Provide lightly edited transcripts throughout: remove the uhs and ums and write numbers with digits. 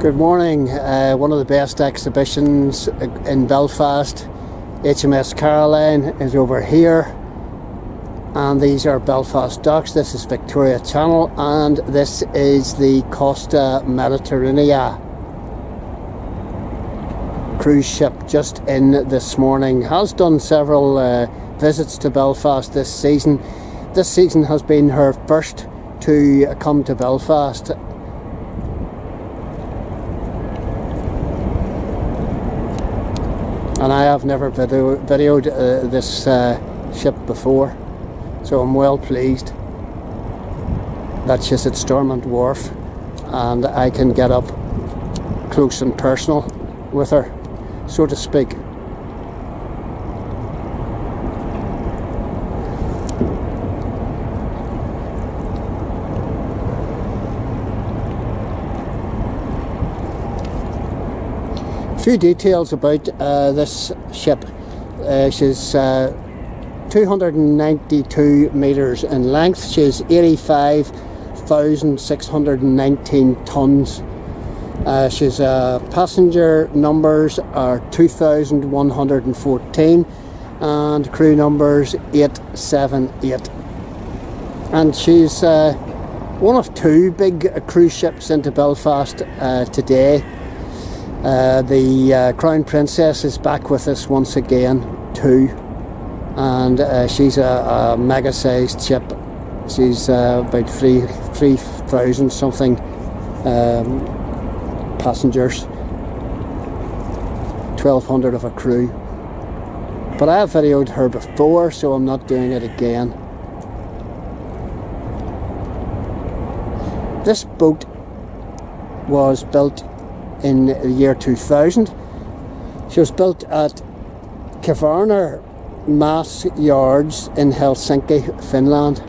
Good morning. One of the best exhibitions in Belfast, HMS Caroline, is over here, and these are Belfast docks. This is Victoria Channel, and this is the Costa Mediterranea Cruise Ship, just in this morning. Has done several visits to Belfast this season. This season has been her first to come to Belfast. And I have never videoed this ship before, so I'm well pleased that she's at Stormont Wharf and I can get up close and personal with her, so to speak. Few details about this ship. She's 292 metres in length. She's 85,619 tonnes. She's passenger numbers are 2,114 and crew numbers 878. And she's one of two big cruise ships into Belfast today. The Crown Princess is back with us once again too, and she's a mega sized ship. She's about 3,000 something passengers, 1,200 of a crew. But I have videoed her before, so I'm not doing it again. This boat was built in the year 2000. She was built at Kvaerner Masa-Yards in Helsinki, Finland.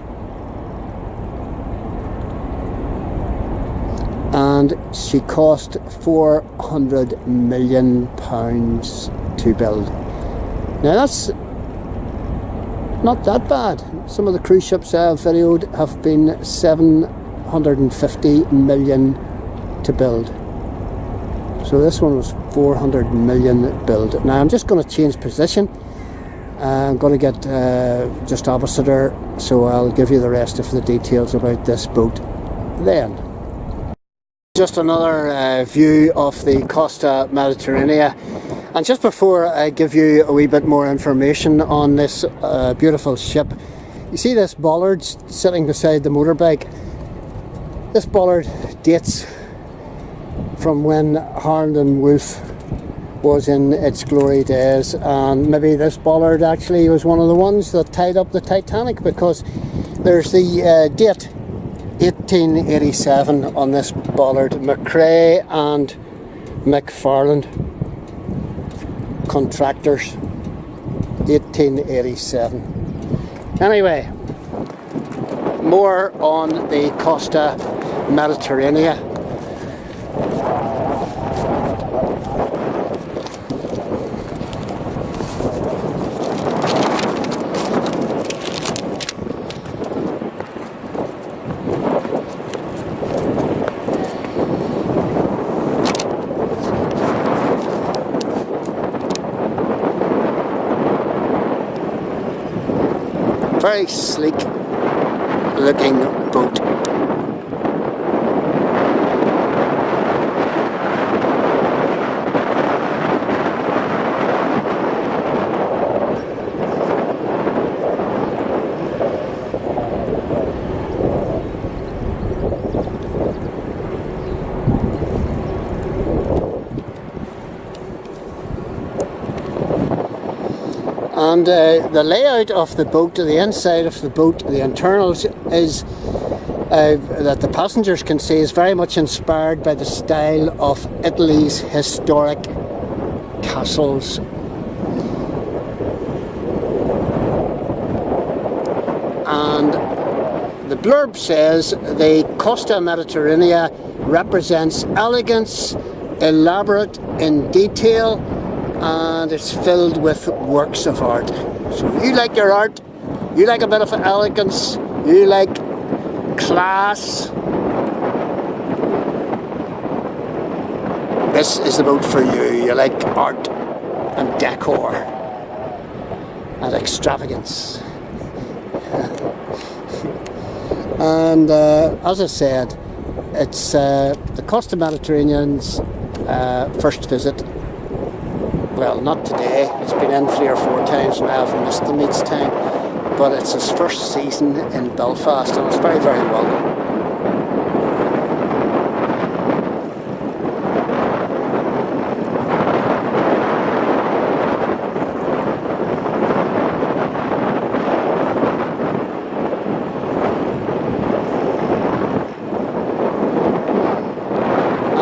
And she cost £400 million to build. Now that's not that bad. Some of the cruise ships I have videoed have been £750 million to build. So this one was 400 million build. Now I'm just going to change position. I'm going to get just opposite her, so I'll give you the rest of the details about this boat then. Just another view of the Costa Mediterranea. And just before I give you a wee bit more information on this beautiful ship, you see this bollard sitting beside the motorbike. This bollard dates from when Harland and Wolff was in its glory days, and maybe this bollard actually was one of the ones that tied up the Titanic, because there's the date 1887 on this bollard. McRae and McFarland contractors, 1887. Anyway, more on the Costa Mediterranea. Very sleek looking boat. And the layout of the boat, the inside of the boat, the internals, is that the passengers can see is very much inspired by the style of Italy's historic castles. And the blurb says the Costa Mediterranea represents elegance, elaborate in detail, and it's filled with works of art. So if you like your art, you like a bit of elegance, you like class, this is the boat for you. You like art and decor and extravagance. And as I said, it's the Costa Mediterranean's first visit. Well, not today. It's been in 3 or 4 times now. I've missed the meets time. But it's his first season in Belfast, and it's very, very welcome.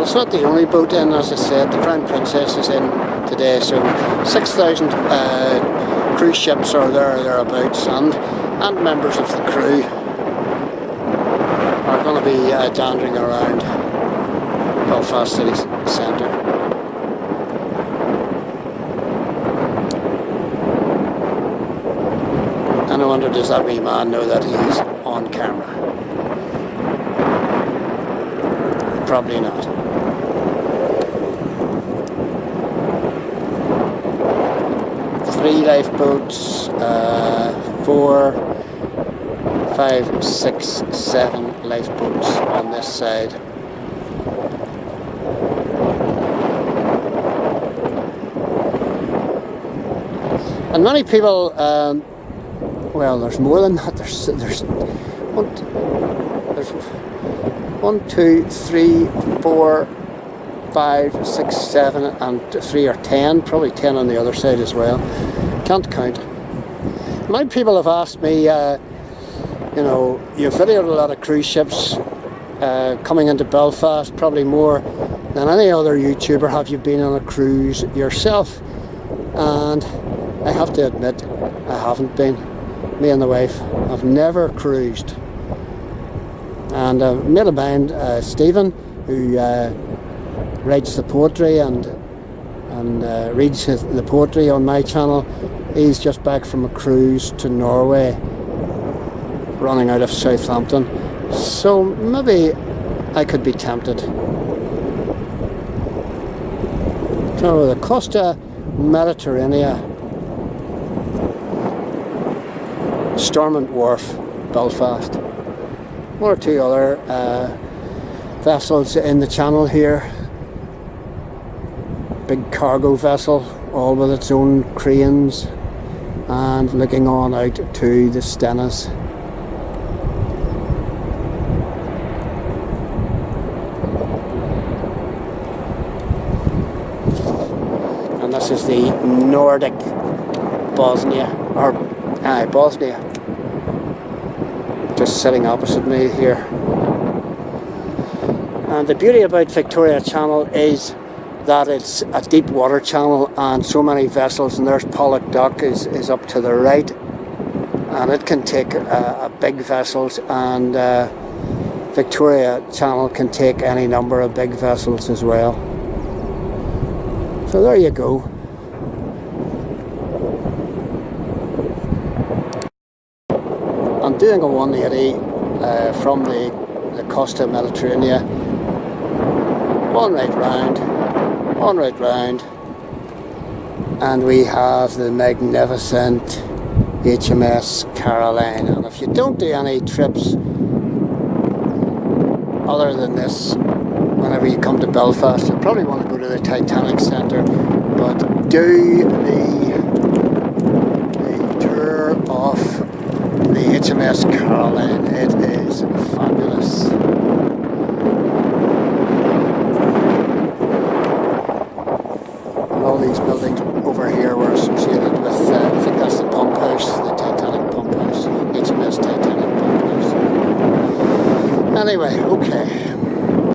It's not the only boat in, as I said. The Crown Princess is in today, so 6,000 cruise ships are thereabouts, and members of the crew are going to be dandering around Belfast city centre. And I wonder, does that wee man know that he's on camera? Probably not. 3 lifeboats, 4, 5, 6, 7 lifeboats on this side. And many people, well, there's more than that. There's 1, 2, 3, 4, 5, 6, 7, and 3 or 10, probably 10 on the other side as well. Can't count. Many people have asked me, you know, you've videoed a lot of cruise ships coming into Belfast, probably more than any other YouTuber. Have you been on a cruise yourself? And I have to admit, I haven't been. Me and the wife have never cruised. And a mate of mine, Stephen, who writes the poetry and reads the poetry on my channel, he's just back from a cruise to Norway, running out of Southampton. So maybe I could be tempted. So the Costa Mediterranea, Stormont Wharf, Belfast. 1 or 2 other vessels in the channel here. Big cargo vessel, all with its own cranes, and looking on out to the Stennis. And this is the Nordic Bosnia, or Bosnia, just sitting opposite me here. And the beauty about Victoria Channel is that it's a deep water channel, and so many vessels, and there's Pollock Dock is up to the right, and it can take big vessels, and Victoria Channel can take any number of big vessels as well. So there you go. I'm doing a 180 from the Costa Mediterranea, one right round, and we have the magnificent HMS Caroline. And if you don't do any trips other than this, whenever you come to Belfast, you probably want to go to the Titanic Centre, but do the tour of the HMS Caroline. It is fabulous. And all these buildings over here were associated with, I think that's the pump house, the Titanic pump house, HMS Titanic pump house. Anyway, okay.